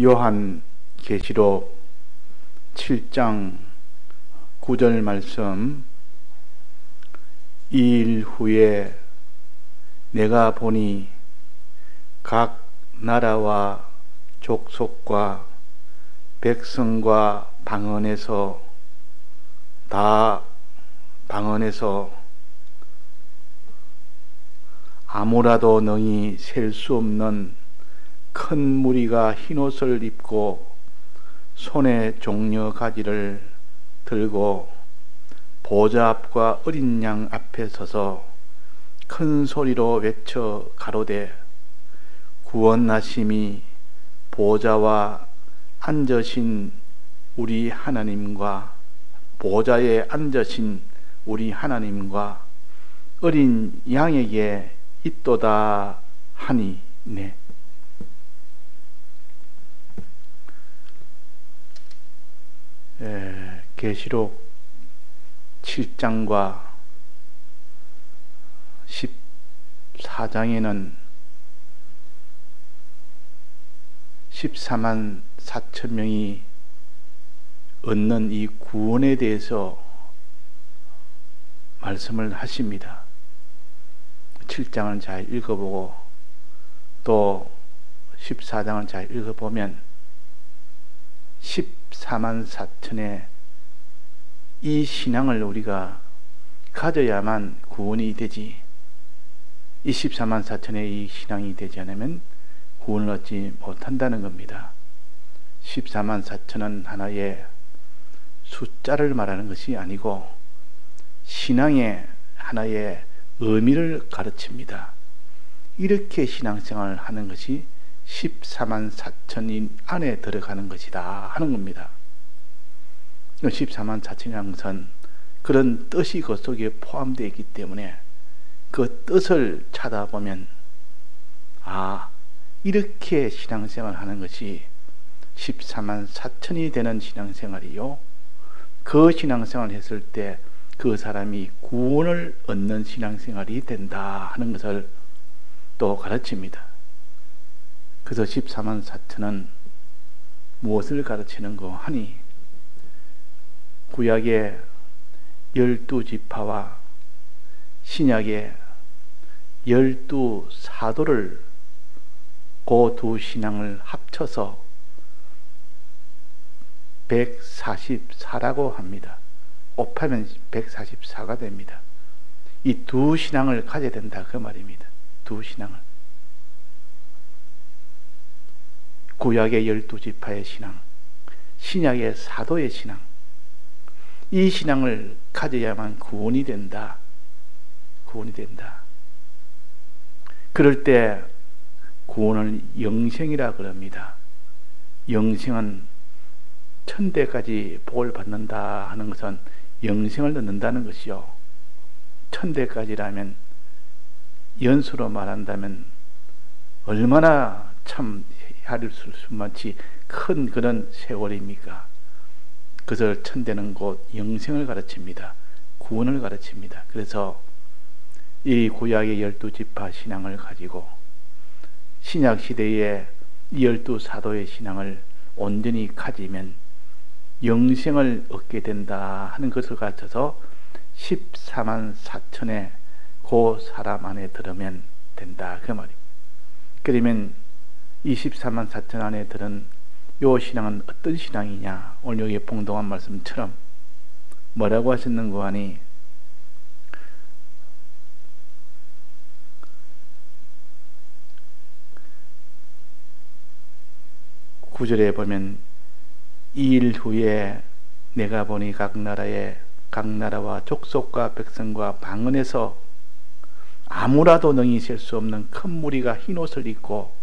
요한 계시록 7장 9절 말씀. 이 일 후에 내가 보니 각 나라와 족속과 백성과 방언에서 아무라도 능히 셀 수 없는 큰 무리가 흰옷을 입고 손에 종려 가지를 들고 보좌 앞과 어린 양 앞에 서서 큰 소리로 외쳐 가로되 구원하심이 보좌와 앉으신 우리 하나님과 보좌에 앉으신 우리 하나님과 어린 양에게 있도다 하니 네. 계시록 7장과 14장에는 14만 4천 명이 얻는 이 구원에 대해서 말씀을 하십니다. 7장을 잘 읽어보고 또 14장을 잘 읽어보면 14만 4천의 이 신앙을 우리가 가져야만 구원이 되지, 이 14만 4천의 이 신앙이 되지 않으면 구원을 얻지 못한다는 겁니다. 14만 4천은 하나의 숫자를 말하는 것이 아니고 신앙의 하나의 의미를 가르칩니다. 이렇게 신앙생활을 하는 것이 14만 4천인 안에 들어가는 것이다 하는 겁니다. 14만 4천이라는 것은 그런 뜻이 그 속에 포함되어 있기 때문에 그 뜻을 찾아보면 이렇게 신앙생활을 하는 것이 14만 4천이 되는 신앙생활이요, 그 신앙생활을 했을 때 그 사람이 구원을 얻는 신앙생활이 된다 하는 것을 또 가르칩니다. 그래서 14만 4천은 무엇을 가르치는 거 하니, 구약의 12지파와 신약의 12사도를 그 두 신앙을 합쳐서 144라고 합니다. 곱하면 144가 됩니다. 이 두 신앙을 가져야 된다 그 말입니다. 두 신앙을. 구약의 12지파의 신앙, 신약의 사도의 신앙, 이 신앙을 가져야만 구원이 된다. 구원이 된다. 그럴 때 구원을 영생이라 그럽니다. 영생은 천대까지 복을 받는다 하는 것은 영생을 얻는다는 것이요, 천대까지라면 연수로 말한다면 얼마나 참 헤아릴 수만치 큰 그런 세월입니까? 그것을 천대는 곧 영생을 가르칩니다. 구원을 가르칩니다. 그래서 이 구약의 12지파 신앙을 가지고 신약 시대의 12사도의 신앙을 온전히 가지면 영생을 얻게 된다 하는 것을 가르쳐서 14만 4천의 그 사람 안에 들으면 된다 그 말입니다. 그러면 이 14만 4천 안에 들은 요 신앙은 어떤 신앙이냐, 오늘 여기 봉독한 말씀처럼 뭐라고 하셨는고 하니, 구절에 보면 이 일 후에 내가 보니 각 나라와 족속과 백성과 방언에서 아무라도 능히 셀 수 없는 큰 무리가 흰옷을 입고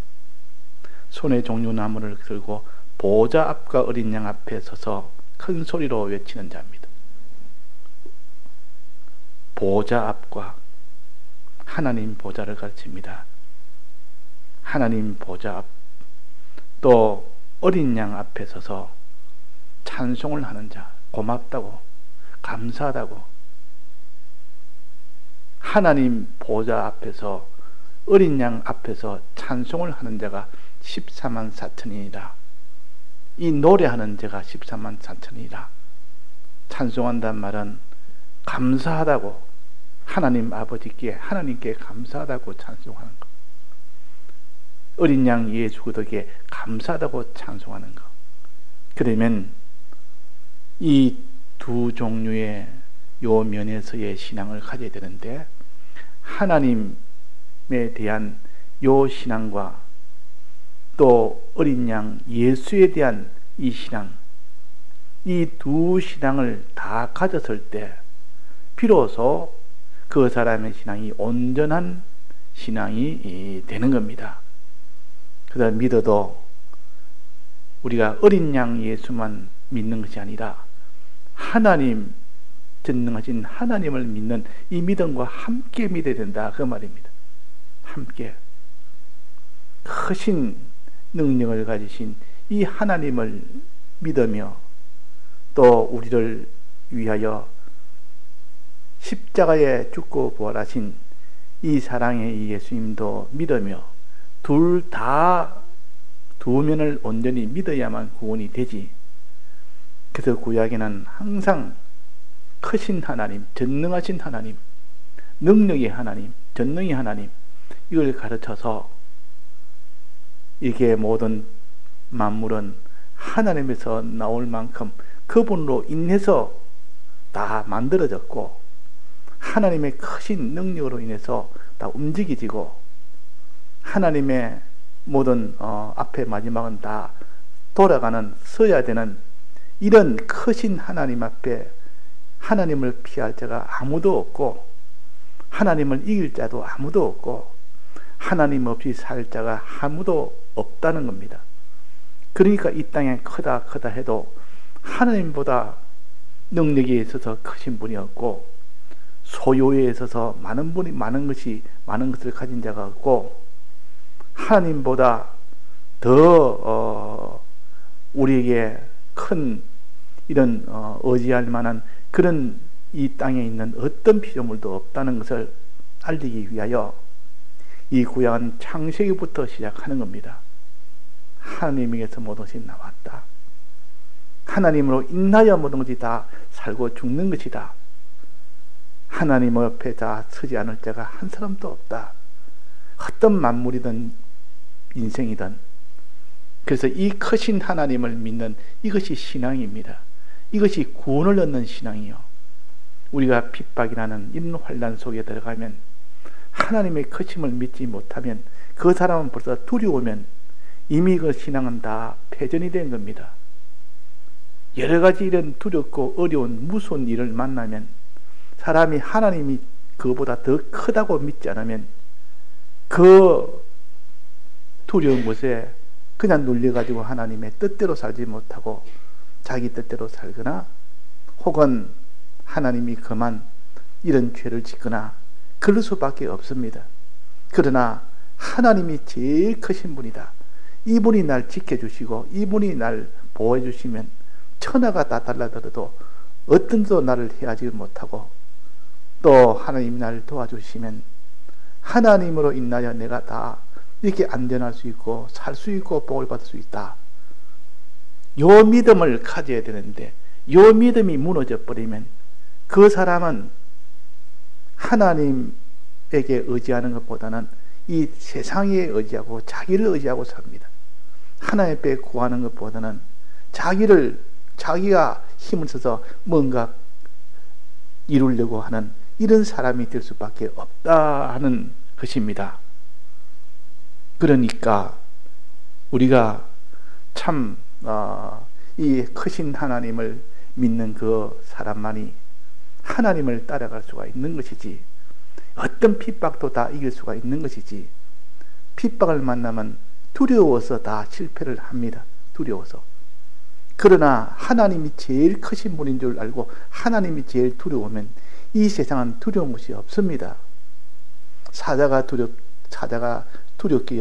손에 종려나무를 들고 보좌 앞과 어린 양 앞에 서서 큰 소리로 외치는 자입니다. 보좌 앞과 하나님 보좌를 가르칩니다. 하나님 보좌 앞, 또 어린 양 앞에 서서 찬송을 하는 자, 고맙다고 감사하다고, 하나님 보좌 앞에서 어린 양 앞에서 찬송을 하는 자가 14만 4천이니라 이 노래하는 자가 13만 4천이라. 찬송한다는 말은 감사하다고, 하나님 아버지께, 하나님께 감사하다고 찬송하는 것. 어린 양 예수 그리스도께 감사하다고 찬송하는 것. 그러면 이 두 종류의 요 면에서의 신앙을 가져야 되는데, 하나님에 대한 요 신앙과 또 어린 양 예수에 대한 이 신앙, 이 두 신앙을 다 가졌을 때 비로소 그 사람의 신앙이 온전한 신앙이 되는 겁니다. 그래서 믿어도 우리가 어린 양 예수만 믿는 것이 아니라 하나님, 전능하신 하나님을 믿는 이 믿음과 함께 믿어야 된다, 그 말입니다. 함께 크신 능력을 가지신 이 하나님을 믿으며 또 우리를 위하여 십자가에 죽고 부활하신 이 사랑의 이 예수님도 믿으며 둘 다 두 면을 온전히 믿어야만 구원이 되지. 그래서 구약에는 항상 크신 하나님, 전능하신 하나님, 능력의 하나님, 전능의 하나님, 이걸 가르쳐서 이게 모든 만물은 하나님에서 나올 만큼 그분으로 인해서 다 만들어졌고, 하나님의 크신 능력으로 인해서 다 움직이지고, 하나님의 모든 앞에 마지막은 다 돌아가는, 서야 되는 이런 크신 하나님 앞에 하나님을 피할 자가 아무도 없고, 하나님을 이길 자도 아무도 없고, 하나님 없이 살 자가 아무도 없다는 겁니다. 그러니까 이 땅에 크다 해도 하나님보다 능력에 있어서 크신 분이 없고, 소유에 있어서 많은 것을 가진 자가 없고, 하나님보다 더 우리에게 큰 이런 의지할 만한 그런 이 땅에 있는 어떤 피조물도 없다는 것을 알리기 위하여 이 구약은 창세기부터 시작하는 겁니다. 하나님에게서 모든 것이 나왔다. 하나님으로 인하여 모든 것이 다 살고 죽는 것이다. 하나님 앞에 다 서지 않을 자가 한 사람도 없다. 어떤 만물이든 인생이든. 그래서 이 크신 하나님을 믿는 이것이 신앙입니다. 이것이 구원을 얻는 신앙이요. 우리가 핍박이라는 이런 환난 속에 들어가면, 하나님의 크심을 믿지 못하면, 그 사람은 벌써 두려우면 이미 그 신앙은 다 패전이 된 겁니다. 여러 가지 이런 두렵고 어려운 무서운 일을 만나면, 사람이 하나님이 그보다 더 크다고 믿지 않으면 그 두려운 곳에 그냥 눌려가지고 하나님의 뜻대로 살지 못하고 자기 뜻대로 살거나, 혹은 하나님이 그만 이런 죄를 짓거나 그럴 수밖에 없습니다. 그러나 하나님이 제일 크신 분이다. 이분이 날 지켜주시고 이분이 날 보호해 주시면 천하가 다 달라들어도 어떤 도 나를 해하지 못하고, 또 하나님이 나를 도와주시면 하나님으로 인하여 내가 다 이렇게 안전할 수 있고 살 수 있고 복을 받을 수 있다. 요 믿음을 가져야 되는데, 요 믿음이 무너져 버리면 그 사람은 하나님에게 의지하는 것보다는 이 세상에 의지하고 자기를 의지하고 삽니다. 하나님 앞에 구하는 것보다는 자기가 힘을 써서 뭔가 이루려고 하는 이런 사람이 될 수밖에 없다 하는 것입니다. 그러니까 우리가 참 이 크신 하나님을 믿는 그 사람만이 하나님을 따라갈 수가 있는 것이지, 어떤 핍박도 다 이길 수가 있는 것이지, 핍박을 만나면 두려워서 다 실패를 합니다. 두려워서. 그러나 하나님이 제일 크신 분인 줄 알고 하나님이 제일 두려우면 이 세상은 두려운 것이 없습니다. 사자가 두렵게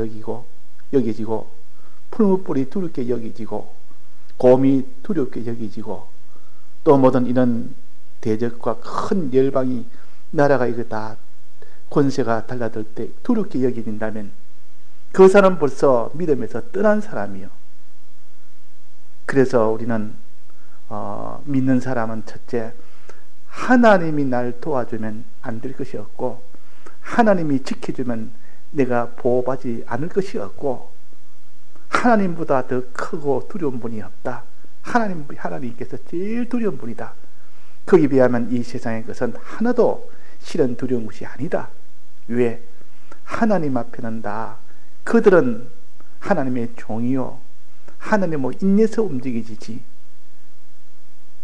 여겨지고, 풀무불이 두렵게 여겨지고, 곰이 두렵게 여겨지고, 또 모든 이런 대적과 큰 열방이 나라가 이거 다 권세가 달라들 때 두렵게 여겨진다면 그 사람 벌써 믿음에서 떠난 사람이요. 그래서 우리는 믿는 사람은 첫째, 하나님이 날 도와주면 안 될 것이 없고, 하나님이 지켜주면 내가 보호받지 않을 것이 없고, 하나님보다 더 크고 두려운 분이 없다. 하나님께서 제일 두려운 분이다. 거기에 비하면 이 세상의 것은 하나도 실은 두려운 것이 아니다. 왜? 하나님 앞에는 다 그들은 하나님의 종이요, 하나님의 인내서 움직이지.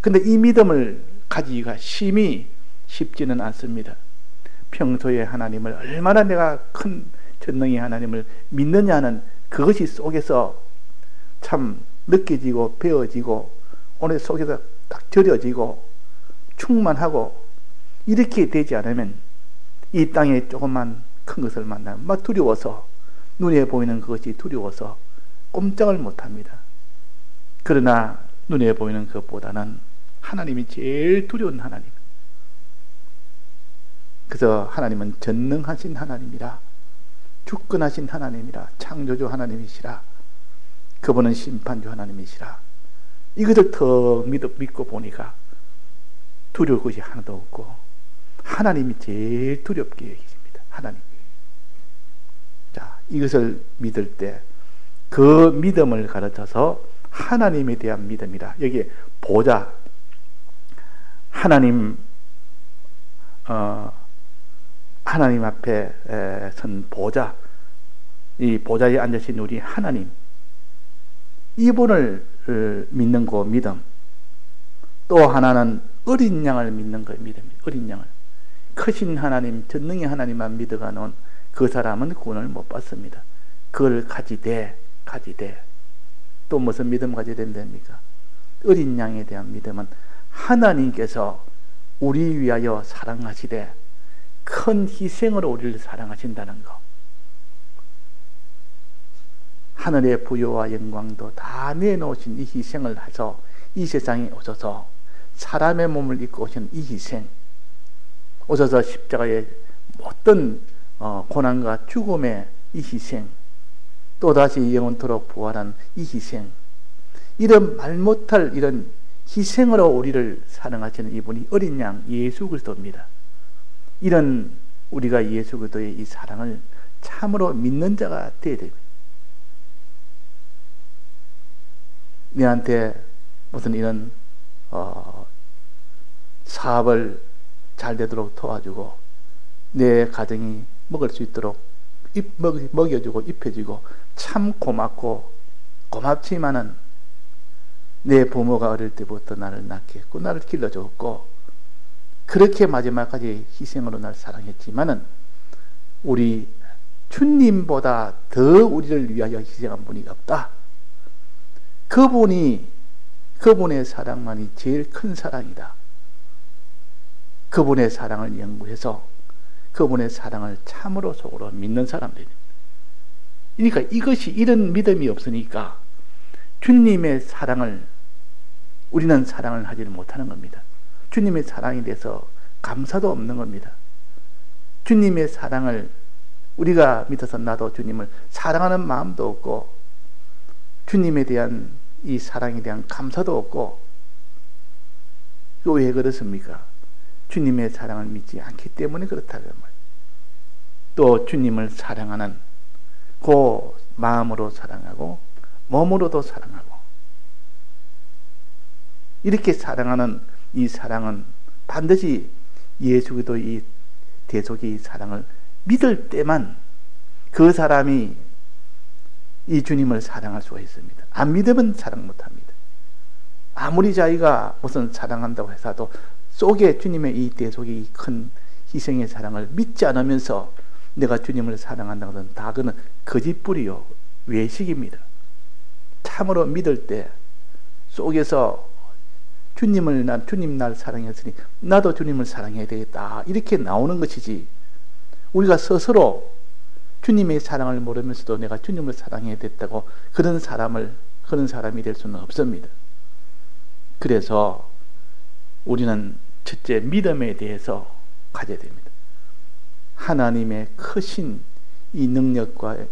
근데 이 믿음을 가지기가 심히 쉽지는 않습니다. 평소에 하나님을 얼마나 내가 큰 전능의 하나님을 믿느냐는 그것이 속에서 참 느껴지고 배워지고 오늘 속에서 딱 절여지고 충만하고, 이렇게 되지 않으면 이 땅에 조금만 큰 것을 만나면 막 두려워서, 눈에 보이는 그것이 두려워서 꼼짝을 못합니다. 그러나 눈에 보이는 것보다는 하나님이 제일 두려운 하나님. 그래서 하나님은 전능하신 하나님이라, 주권하신 하나님이라, 창조주 하나님이시라, 그분은 심판주 하나님이시라. 이것을 더 믿고 보니까 두려울 것이 하나도 없고, 하나님이 제일 두렵게 여기십니다. 하나님. 자, 이것을 믿을 때 그 믿음을 가르쳐서 하나님에 대한 믿음이라. 여기에 보좌, 하나님 앞에 선 보좌, 이 보좌에 앉으신 우리 하나님, 이분을 믿는 그 믿음. 또 하나는 어린 양을 믿는 그 믿음입니다. 어린 양을. 크신 하나님, 전능의 하나님만 믿어가는 그 사람은 구원을 못 받습니다. 그걸 가지되 또 무슨 믿음 가져야 된답니까? 어린 양에 대한 믿음은 하나님께서 우리 위하여 사랑하시되 큰 희생으로 우리를 사랑하신다는 것. 하늘의 부요와 영광도 다 내놓으신 이 희생을 해서 이 세상에 오셔서 사람의 몸을 입고 오신 이 희생, 오셔서 십자가의 어떤 고난과 죽음의 이 희생, 또다시 영원토록 부활한 이 희생, 이런 말 못할 이런 희생으로 우리를 사랑하시는 이분이 어린 양 예수 그리스도입니다. 이런 우리가 예수 그리스도의 이 사랑을 참으로 믿는 자가 되어야 됩니다. 내한테 무슨 이런 사업을 잘 되도록 도와주고, 내 가정이 먹을 수 있도록 먹여주고 입혀주고 참 고맙지만은 내 부모가 어릴 때부터 나를 낳게 했고 나를 길러줬고 그렇게 마지막까지 희생으로 날 사랑했지만은 우리 주님보다 더 우리를 위하여 희생한 분이 없다. 그분의 사랑만이 제일 큰 사랑이다. 그분의 사랑을 연구해서 그분의 사랑을 참으로 속으로 믿는 사람들입니다. 그러니까 이것이, 이런 믿음이 없으니까 주님의 사랑을, 우리는 사랑을 하지를 못하는 겁니다. 주님의 사랑에 대해서 감사도 없는 겁니다. 주님의 사랑을 우리가 믿어서 나도 주님을 사랑하는 마음도 없고, 주님에 대한 이 사랑에 대한 감사도 없고, 왜 그렇습니까? 주님의 사랑을 믿지 않기 때문에 그렇다고 말이에요. 또 주님을 사랑하는 그 마음으로 사랑하고 몸으로도 사랑하고, 이렇게 사랑하는 이 사랑은 반드시 예수 그리스도 이 대속의 이 사랑을 믿을 때만 그 사람이 이 주님을 사랑할 수가 있습니다. 안 믿으면 사랑 못합니다. 아무리 자기가 무슨 사랑한다고 해서도 속에 주님의 이 대속의 이 큰 희생의 사랑을 믿지 않으면서 내가 주님을 사랑한다고 하는 다 그는 거짓뿌리요 외식입니다. 참으로 믿을 때 속에서 주님 날 사랑했으니 나도 주님을 사랑해야 되겠다, 이렇게 나오는 것이지, 우리가 스스로 주님의 사랑을 모르면서도 내가 주님을 사랑해야 됐다고 그런 사람이 될 수는 없습니다. 그래서 우리는 첫째 믿음에 대해서 가져야 됩니다. 하나님의 크신 이 능력을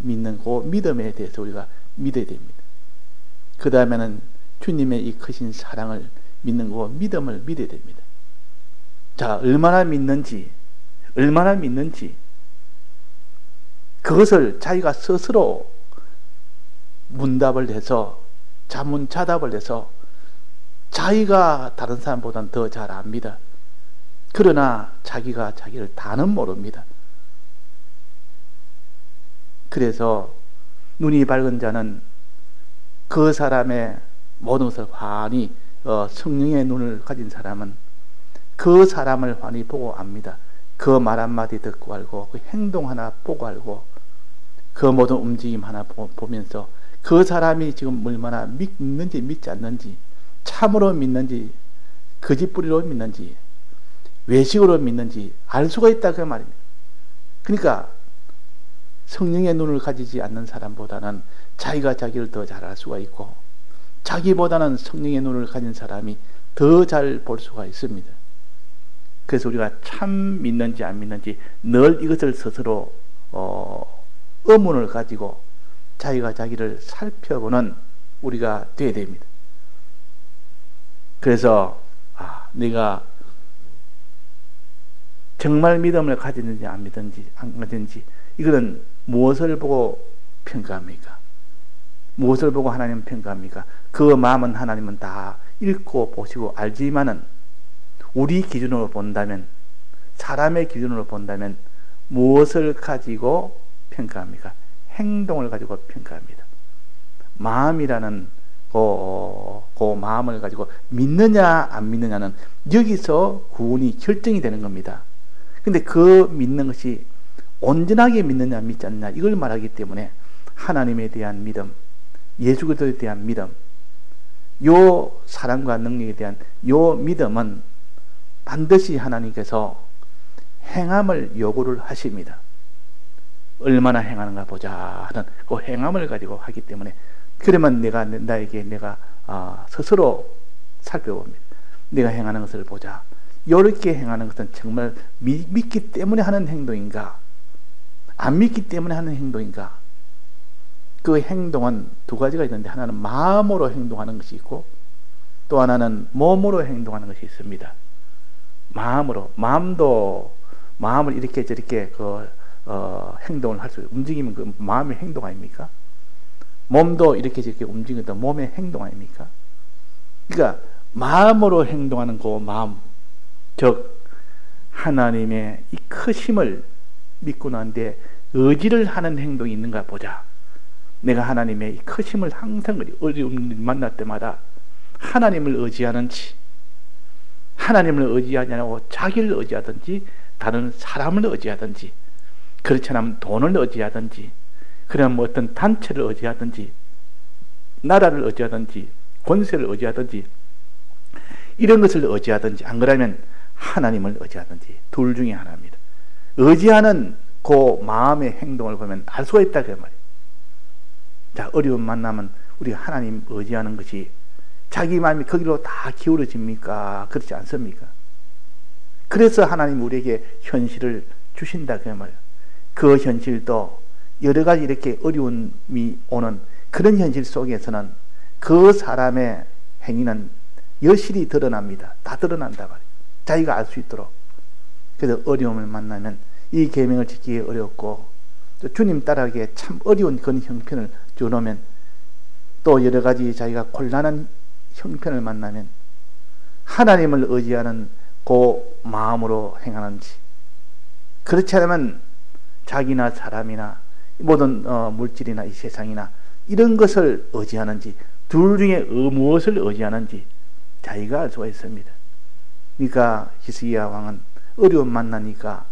믿는 그 믿음에 대해서 우리가 믿어야 됩니다. 그 다음에는 주님의 이 크신 사랑을 믿는 거고 믿음을 믿어야 됩니다. 자, 얼마나 믿는지 그것을 자기가 스스로 문답을 해서 자문자답을 해서 자기가 다른 사람보다는 더 잘 압니다. 그러나 자기가 자기를 다는 모릅니다. 그래서 눈이 밝은 자는 그 사람의 모든 것을 환히 성령의 눈을 가진 사람은 그 사람을 환히 보고 압니다. 그 말 한마디 듣고 알고 그 행동 하나 보고 알고 그 모든 움직임 하나 보면서 그 사람이 지금 얼마나 믿는지 믿지 않는지, 참으로 믿는지 거짓부리로 믿는지 외식으로 믿는지 알 수가 있다 그 말입니다. 그러니까 성령의 눈을 가지지 않는 사람보다는 자기가 자기를 더 잘 알 수가 있고 자기보다는 성령의 눈을 가진 사람이 더 잘 볼 수가 있습니다. 그래서 우리가 참 믿는지 안 믿는지 늘 이것을 스스로 의문을 가지고 자기가 자기를 살펴보는 우리가 되어야 됩니다. 그래서 내가 정말 믿음을 가지는지 안 가지는지 이거는 무엇을 보고 평가합니까? 무엇을 보고 하나님은 평가합니까? 그 마음은 하나님은 다 읽고 보시고 알지만은 우리 기준으로 본다면, 사람의 기준으로 본다면 무엇을 가지고 평가합니까? 행동을 가지고 평가합니다. 마음이라는 그 마음을 가지고 믿느냐 안 믿느냐는 여기서 구원이 결정이 되는 겁니다. 근데 그 믿는 것이 온전하게 믿느냐 믿지 않느냐 이걸 말하기 때문에 하나님에 대한 믿음, 예수 그리스도에 대한 믿음, 요 사랑과 능력에 대한 요 믿음은 반드시 하나님께서 행함을 요구를 하십니다. 얼마나 행하는가 보자 하는 그 행함을 가지고 하기 때문에 그러면 내가 스스로 살펴봅니다. 내가 행하는 것을 보자. 이렇게 행하는 것은 정말 믿기 때문에 하는 행동인가? 안 믿기 때문에 하는 행동인가? 그 행동은 두 가지가 있는데 하나는 마음으로 행동하는 것이 있고 또 하나는 몸으로 행동하는 것이 있습니다. 마음을 이렇게 저렇게 행동을 할 수, 움직이면 그 마음의 행동 아닙니까? 몸도 이렇게 저렇게 움직이는 몸의 행동 아닙니까? 그러니까 마음으로 행동하는 그 마음, 즉 하나님의 이 크심을 믿고 난데 의지를 하는 행동이 있는가 보자. 내가 하나님의 이 크심을 항상 어려움을 만날 때마다 하나님을 의지하는지, 하나님을 의지하지 않고 자기를 의지하든지 다른 사람을 의지하든지, 그렇지 않으면 돈을 의지하든지, 그냥 뭐 어떤 단체를 의지하든지, 나라를 의지하든지, 권세를 의지하든지, 이런 것을 의지하든지, 안 그러면 하나님을 의지하든지, 둘 중에 하나입니다. 의지하는 그 마음의 행동을 보면 알 수가 있다 그 말이에요. 자, 어려운 만나면 우리가 하나님 의지하는 것이 자기 마음이 거기로 다 기울어집니까? 그렇지 않습니까? 그래서 하나님 우리에게 현실을 주신다 그 말이에요. 그 현실도 여러 가지 이렇게 어려움이 오는 그런 현실 속에서는 그 사람의 행위는 여실히 드러납니다. 다 드러난다 말이에요. 자기가 알 수 있도록. 그래서 어려움을 만나면 이 계명을 지키기 어렵고 또 주님 따라가기에 참 어려운 그런 형편을 주놓으면 또 여러 가지 자기가 곤란한 형편을 만나면 하나님을 의지하는 그 마음으로 행하는지, 그렇지 않으면 자기나 사람이나 모든 물질이나 이 세상이나 이런 것을 의지하는지, 둘 중에 무엇을 의지하는지 자기가 알 수가 있습니다. 그러니까 히스기야 왕은 어려움 만나니까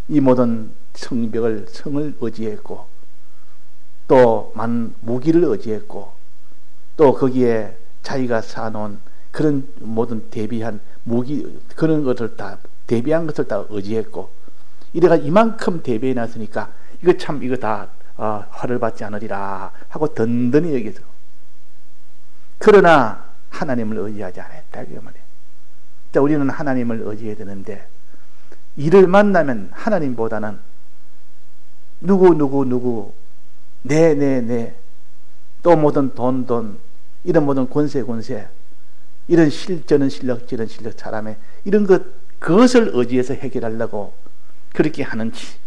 이 모든 성을 의지했고 또 많은 무기를 의지했고 또 거기에 자기가 사놓은 그런 모든 대비한 무기 그런 것을 다 대비한 것을 다 의지했고 이래가 이만큼 대비해 놨으니까 이거 다 화를 받지 않으리라 하고 든든히 여기서 그러나 하나님을 의지하지 않았다 그 말이에요. 자, 우리는 하나님을 의지해야 되는데 이를 만나면 하나님보다는 누구 내 또 모든 돈 이런 모든 권세, 이런 저런 실력, 저런 실력, 사람의 이런 그것을 의지해서 해결하려고 그렇게 하는지,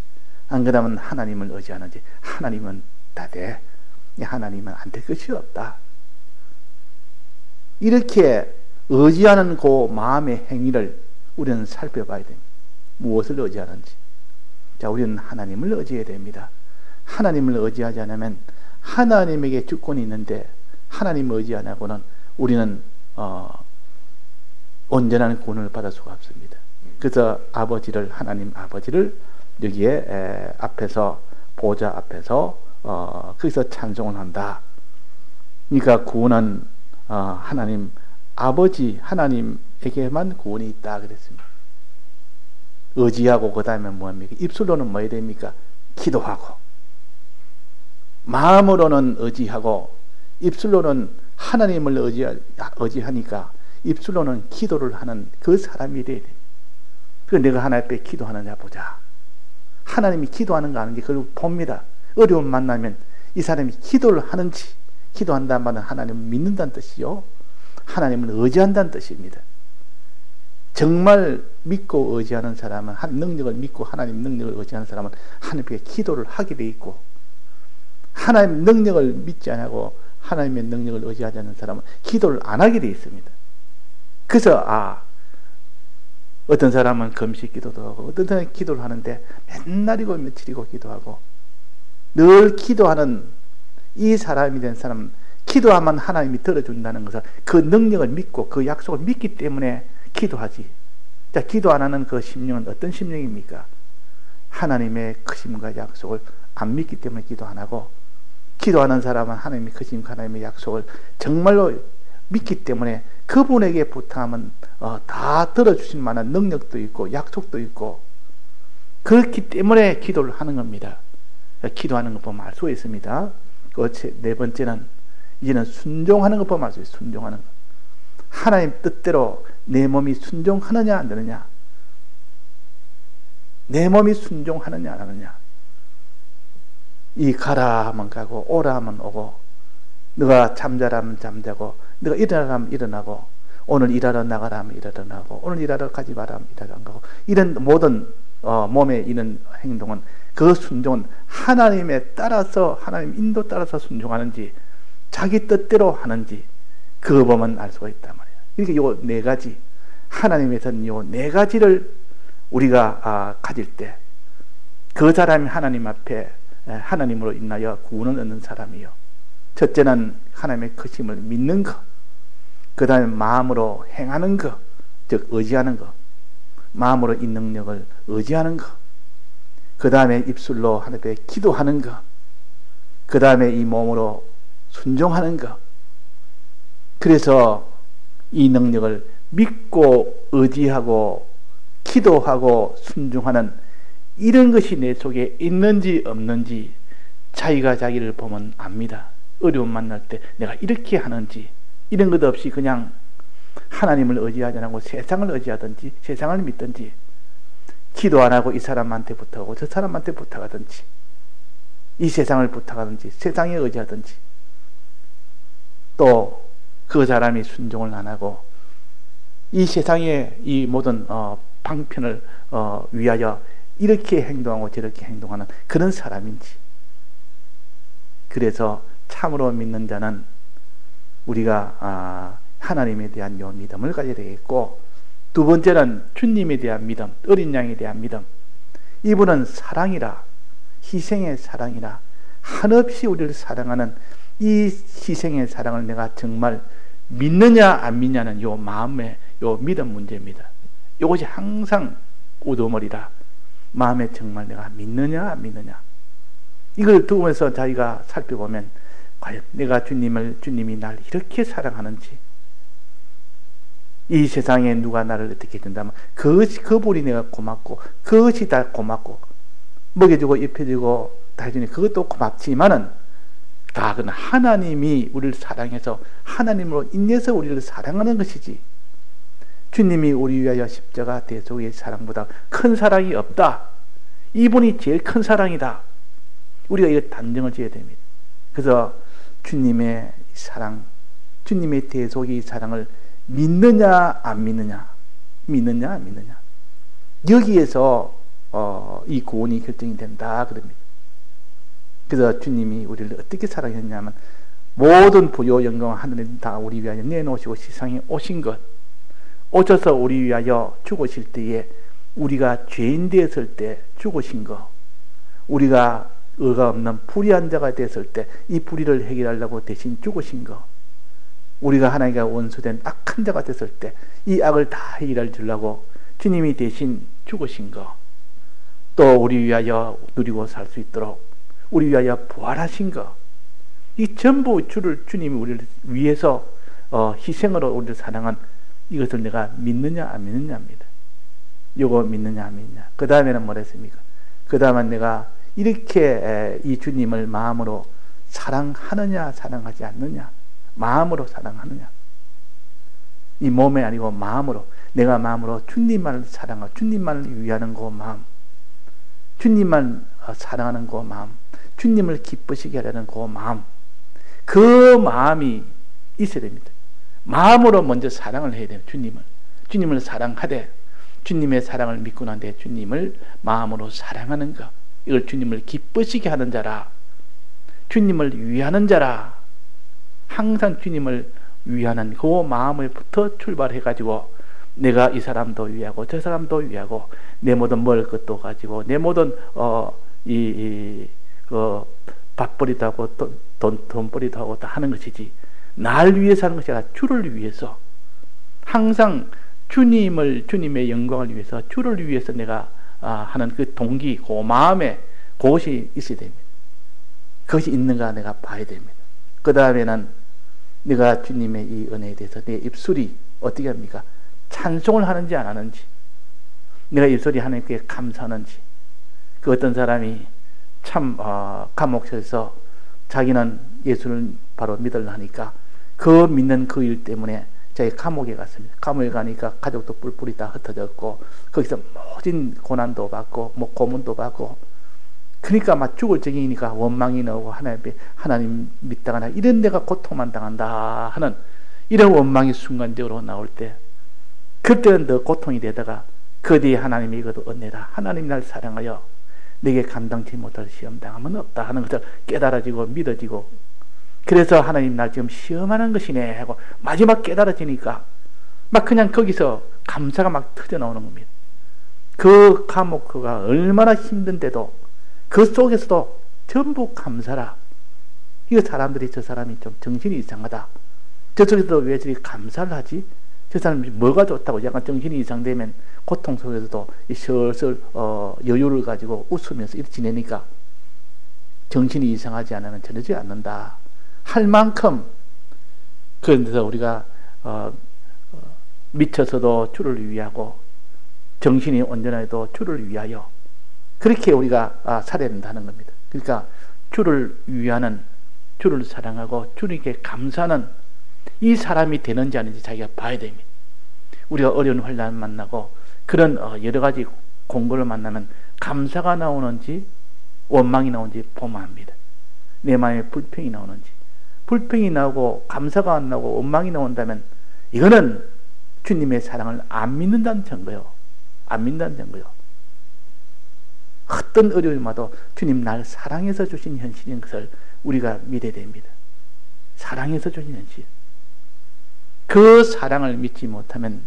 안 그러면 하나님을 의지하는지. 하나님은 다 돼. 하나님은 안 될 것이 없다. 이렇게 의지하는 그 마음의 행위를 우리는 살펴봐야 됩니다. 무엇을 의지하는지. 자, 우리는 하나님을 의지해야 됩니다. 하나님을 의지하지 않으면 하나님에게 주권이 있는데 하나님을 의지 안 하고는 우리는 온전한 구원을 받을 수가 없습니다. 그래서 하나님 아버지를 여기에 앞에서, 보좌 앞에서 거기서 찬송을 한다. 그러니까 구원은 하나님 아버지 하나님에게만 구원이 있다 그랬습니다. 의지하고 그 다음에 뭐합니까? 입술로는 뭐 해야 됩니까? 기도하고, 마음으로는 의지하고, 입술로는 하나님을 의지하니까 입술로는 기도를 하는 그 사람이 돼야 돼. 그 내가 하나님 앞에 기도하느냐 보자. 하나님이 기도하는 거 아는지 그걸 봅니다. 어려움 만나면 이 사람이 기도를 하는지, 기도한다는 말은 하나님을 믿는다는 뜻이요, 하나님을 의지한다는 뜻입니다. 정말 믿고 의지하는 사람은, 능력을 믿고 하나님 능력을 의지하는 사람은 하나님께 기도를 하게 돼 있고, 하나님 능력을 믿지 않고 하나님의 능력을 의지하지 않는 사람은 기도를 안 하게 돼 있습니다. 그래서 어떤 사람은 금식 기도도 하고, 어떤 사람은 기도를 하는데 맨날이고 며칠이고 기도하고, 늘 기도하는 이 사람이 된 사람은 기도하면 하나님이 들어준다는 것을, 그 능력을 믿고 그 약속을 믿기 때문에 기도하지. 자, 기도 안 하는 그 심령은 어떤 심령입니까? 하나님의 크심과 약속을 안 믿기 때문에 기도 안 하고, 기도하는 사람은 하나님의 크심과 하나님의 약속을 정말로 믿기 때문에 그분에게 부탁하면 다 들어주실 만한 능력도 있고 약속도 있고, 그렇기 때문에 기도를 하는 겁니다. 기도하는 것 보면 알 수가 있습니다. 네 번째는, 이제는 순종하는 것 보면 알 수 있어요. 순종하는 것. 하나님 뜻대로 내 몸이 순종하느냐 안 되느냐, 내 몸이 순종하느냐 안 하느냐. 이 가라 하면 가고, 오라 하면 오고, 너가 잠자라 하면 잠자고, 너가 일어나라 하면 일어나고, 오늘 일하러 나가라 하면 일하러 나가고, 오늘 일하러 가지 마라 하면 일하러 안 가고, 이런 모든 몸의 이런 행동은, 그 순종은 하나님에 따라서, 하나님 인도 따라서 순종하는지 자기 뜻대로 하는지, 그거 보면 알 수가 있단 말이에요. 그러니까 요 네 가지, 하나님에서는 요 네 가지를 우리가 가질 때 그 사람이 하나님 앞에 하나님으로 인하여 구원을 얻는 사람이요. 첫째는 하나님의 크심을 믿는 것, 그 다음에 마음으로 행하는 것, 즉 의지하는 것, 마음으로 이 능력을 의지하는 것, 그 다음에 입술로 하나님께 기도하는 것, 그 다음에 이 몸으로 순종하는 것. 그래서 이 능력을 믿고 의지하고 기도하고 순종하는 이런 것이 내 속에 있는지 없는지 자기가 자기를 보면 압니다. 어려움 만날 때 내가 이렇게 하는지, 이런 것 없이 그냥 하나님을 의지하지 않고 세상을 의지하든지 세상을 믿든지, 기도 안 하고 이 사람한테 부탁하고 저 사람한테 부탁하든지, 이 세상을 부탁하든지 세상에 의지하든지, 또 그 사람이 순종을 안 하고 이 세상의 이 모든 방편을 위하여 이렇게 행동하고 저렇게 행동하는 그런 사람인지. 그래서 참으로 믿는 자는 우리가 하나님에 대한 요 믿음을 가져야 되겠고, 두 번째는 주님에 대한 믿음, 어린 양에 대한 믿음. 이분은 사랑이라, 희생의 사랑이라, 한없이 우리를 사랑하는 이 희생의 사랑을 내가 정말 믿느냐 안 믿냐는 요 마음의 요 믿음 문제입니다. 이것이 항상 우두머리라. 마음에 정말 내가 믿느냐 안 믿느냐, 이걸 두면서 자기가 살펴보면 과연 내가 주님이 날 이렇게 사랑하는지, 이 세상에 누가 나를 어떻게 된다면 그분이 내가 고맙고, 그것이 다 고맙고, 먹여주고 입혀주고 다 해주니 그것도 고맙지만은, 다 그건 하나님이 우리를 사랑해서 하나님으로 인해서 우리를 사랑하는 것이지, 주님이 우리 위하여 십자가 대속의 사랑보다 큰 사랑이 없다. 이분이 제일 큰 사랑이다. 우리가 이거 단정을 지어야 됩니다. 그래서 주님의 사랑, 주님의 대속의 사랑을 믿느냐 안 믿느냐, 믿느냐 안 믿느냐, 여기에서 이 구원이 결정이 된다 그럽니다. 그래서 주님이 우리를 어떻게 사랑했냐면 모든 부요 영광 하늘에 다 우리 위하여 내놓으시고 세상에 오신 것, 오셔서 우리 위하여 죽으실 때에 우리가 죄인 되었을 때 죽으신 것, 우리가 의가 없는 불의한 자가 됐을 때 이 불의를 해결하려고 대신 죽으신 것, 우리가 하나님과 원수된 악한 자가 됐을 때 이 악을 다 해결해 주려고 주님이 대신 죽으신 것, 또 우리 위하여 누리고 살 수 있도록 우리 위하여 부활하신 것, 이 전부 주님이 우리를 위해서 희생으로 우리를 사랑한 이것을 내가 믿느냐 안 믿느냐입니다. 이거 믿느냐 안 믿느냐. 그 다음에는 뭐랬습니까? 그 다음은 내가 이렇게 이 주님을 마음으로 사랑하느냐 사랑하지 않느냐, 마음으로 사랑하느냐, 이 몸이 아니고 마음으로, 내가 마음으로 주님만을 사랑하고 주님만을 위하는 그 마음, 주님만 사랑하는 그 마음, 주님을 기쁘시게 하려는 그 마음, 그 마음이 있어야 됩니다. 마음으로 먼저 사랑을 해야 돼요. 주님을 사랑하되, 주님의 사랑을 믿고 난 뒤에 주님을 마음으로 사랑하는 것, 이걸 주님을 기쁘시게 하는 자라, 주님을 위하는 자라, 항상 주님을 위하는 그 마음을부터 출발해 가지고 내가 이 사람도 위하고 저 사람도 위하고 내 모든 먹을 것도 가지고 내 모든 밥벌이도 하고 돈벌이도 하고 다 하는 것이지, 날 위해서 하는 것이 아니라 주를 위해서, 항상 주님의 영광을 위해서, 주를 위해서 내가 하는 그 동기, 그 마음에 그것이 있어야 됩니다. 그것이 있는가 내가 봐야 됩니다. 그 다음에는 내가 주님의 이 은혜에 대해서 내 입술이 어떻게 합니까? 찬송을 하는지 안 하는지, 내가 입술이 하나님께 감사하는지. 그 어떤 사람이 참 감옥에서 자기는 예수를 바로 믿으려 하니까 그 믿는 그 일 때문에 자기 감옥에 갔습니다. 감옥에 가니까 가족도 뿔뿔이 다 흩어졌고 거기서 모진 고난도 받고 고문도 받고, 그러니까 막 죽을 적이니까 원망이 나오고 하나님 믿다가 이런 내가 고통만 당한다 하는 이런 원망이 순간적으로 나올 때, 그때는 더 고통이 되다가 그 뒤에 하나님이 이것도 은혜다, 하나님이 날 사랑하여 내게 감당치 못할 시험 당함은 없다 하는 것을 깨달아지고 믿어지고, 그래서 하나님 날 지금 시험하는 것이네 하고 마지막 깨달아지니까 막 그냥 거기서 감사가 막 터져 나오는 겁니다. 그 감옥가 얼마나 힘든데도 그 속에서도 전부 감사라. 이거 사람들이 저 사람이 좀 정신이 이상하다, 저 속에서도 왜 저리 감사를 하지, 저 사람이 뭐가 좋다고, 약간 정신이 이상되면 고통 속에서도 슬슬 여유를 가지고 웃으면서 이렇게 지내니까 정신이 이상하지 않으면 저러지 않는다 할 만큼, 그런데서 우리가 미쳐서도 주를 위하고 정신이 온전해도 주를 위하여 그렇게 우리가 살아야 된다는 겁니다. 그러니까 주를 위하는, 주를 사랑하고 주님께 감사하는 이 사람이 되는지 아닌지 자기가 봐야 됩니다. 우리가 어려운 환난 만나고 그런 여러 가지 공고를 만나면 감사가 나오는지 원망이 나오는지 보면 합니다. 내 마음에 불평이 나오는지, 불평이 나오고 감사가 안 나오고 원망이 나온다면 이거는 주님의 사랑을 안 믿는다는 증거요. 안 믿는다는 증거요. 어떤 어려움이 와도 주님 날 사랑해서 주신 현실인 것을 우리가 믿어야 됩니다. 사랑해서 주신 현실. 그 사랑을 믿지 못하면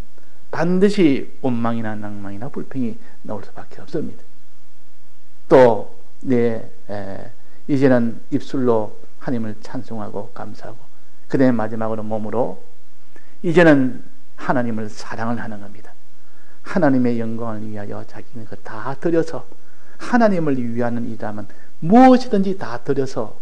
반드시 원망이나 낭망이나 불평이 나올 수밖에 없습니다. 또 이제는 입술로 하나님을 찬송하고 감사하고, 그 다음에 마지막으로 몸으로 이제는 하나님을 사랑을 하는 겁니다. 하나님의 영광을 위하여 자기는 다 드려서, 하나님을 위하는 일이라면 무엇이든지 다 드려서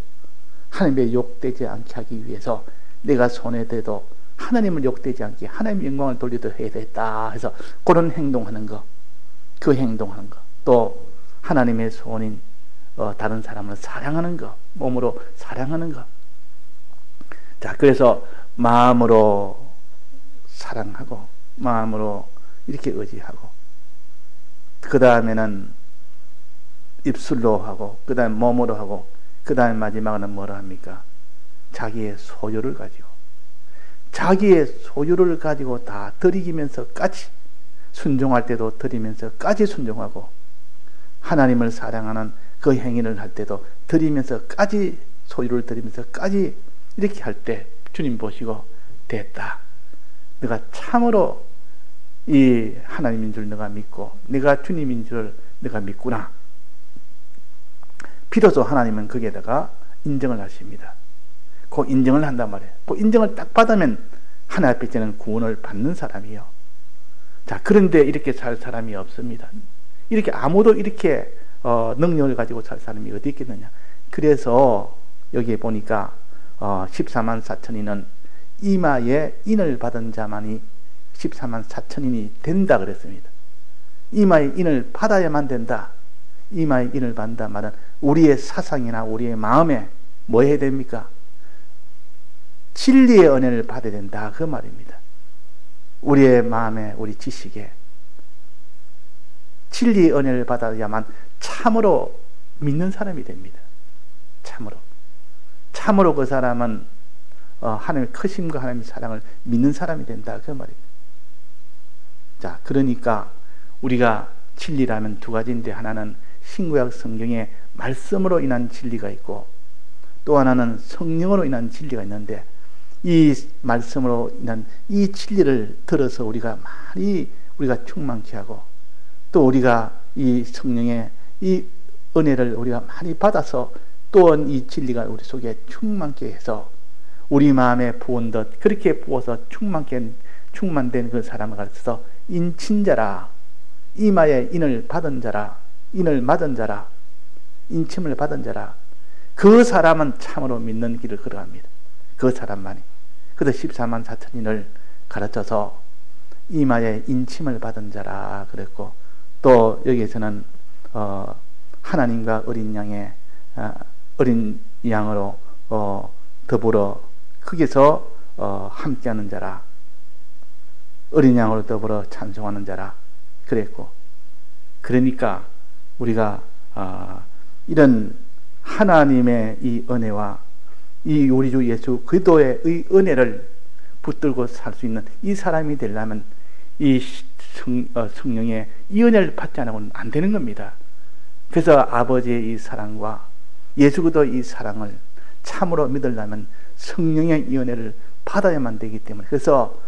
하나님의 욕되지 않게 하기 위해서 내가 손에 대도 하나님을 욕되지 않게 하나님의 영광을 돌리도록 해야 되겠다 해서 그런 행동하는 거, 그 행동하는 거, 또 하나님의 소원인 다른 사람을 사랑하는 거, 몸으로 사랑하는 거. 자, 그래서 마음으로 사랑하고 마음으로 이렇게 의지하고, 그 다음에는 입술로 하고, 그 다음에 몸으로 하고, 그 다음에 마지막은 뭐라 합니까? 자기의 소유를 가지고, 자기의 소유를 가지고 다 드리면서까지 순종할 때도 드리면서까지 순종하고 하나님을 사랑하는 그 행위를 할 때도 드리면서까지 소유를 드리면서까지 이렇게 할 때 주님 보시고 됐다. 내가 참으로 이 하나님인 줄 내가 믿고 내가 주님인 줄 내가 믿구나. 비로소 하나님은 거기에다가 인정을 하십니다. 그 인정을 한단 말이에요. 그 인정을 딱 받으면 하나님 앞에 저는 구원을 받는 사람이요. 자, 그런데 이렇게 살 사람이 없습니다. 이렇게 아무도 이렇게 능력을 가지고 살 사람이 어디 있겠느냐. 그래서 여기에 보니까 14만 4천인은 이마에 인을 받은 자만이 14만 4천인이 된다 그랬습니다. 이마에 인을 받아야만 된다. 이마에 인을 받는다 말은 우리의 사상이나 우리의 마음에 뭐 해야 됩니까? 진리의 은혜를 받아야 된다 그 말입니다. 우리의 마음에 우리 지식에 진리의 은혜를 받아야만 참으로 믿는 사람이 됩니다. 참으로 그 사람은 하나님의 크심과 하나님의 사랑을 믿는 사람이 된다 그 말입니다. 자, 그러니까 우리가 진리라면 두 가지인데 하나는 신구약 성경의 말씀으로 인한 진리가 있고 또 하나는 성령으로 인한 진리가 있는데 이 말씀으로 인한 이 진리를 들어서 우리가 많이 우리가 충만케 하고 또 우리가 이 성령의 이 은혜를 우리가 많이 받아서 또한 이 진리가 우리 속에 충만케 해서 우리 마음에 부은 듯 그렇게 부어서 충만된 그 사람을 가르쳐서 인친자라, 이마에 인을 받은 자라, 인을 맞은 자라, 인침을 받은 자라, 그 사람은 참으로 믿는 길을 걸어갑니다. 그 사람만이. 그래서 14만 4천인을 가르쳐서 이마에 인침을 받은 자라 그랬고, 또 여기에서는 하나님과 어린 양으로 더불어 거기서 함께하는 자라, 어린 양으로 더불어 찬송하는 자라 그랬고, 그러니까 우리가 이런 하나님의 이 은혜와 이 우리 주 예수 그리스도의 이 은혜를 붙들고 살 수 있는 이 사람이 되려면 이 성령의 이 은혜를 받지 않으면 안 되는 겁니다. 그래서 아버지의 이 사랑과 예수 그리스도의 이 사랑을 참으로 믿으려면 성령의 이 은혜를 받아야만 되기 때문에, 그래서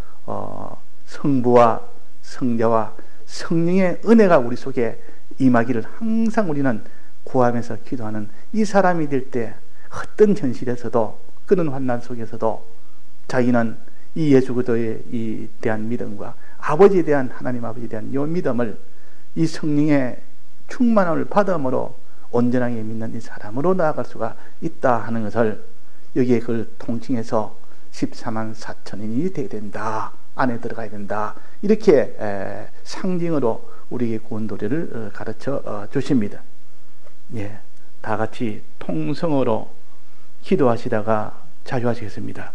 성부와 성자와 성령의 은혜가 우리 속에 임하기를 항상 우리는 구하면서 기도하는 이 사람이 될 때 어떤 현실에서도 그런 환난 속에서도 자기는 이 예수 그리스도에 대한 믿음과 아버지에 대한 하나님 아버지에 대한 이 믿음을 이 성령의 충만함을 받음으로 온전하게 믿는 이 사람으로 나아갈 수가 있다 하는 것을 여기에 그걸 통칭해서 14만 4천인이 되게 된다, 안에 들어가야 된다, 이렇게 상징으로 우리에게 구원도리를 가르쳐 주십니다. 예, 다 같이 통성으로 기도하시다가 자유하시겠습니다.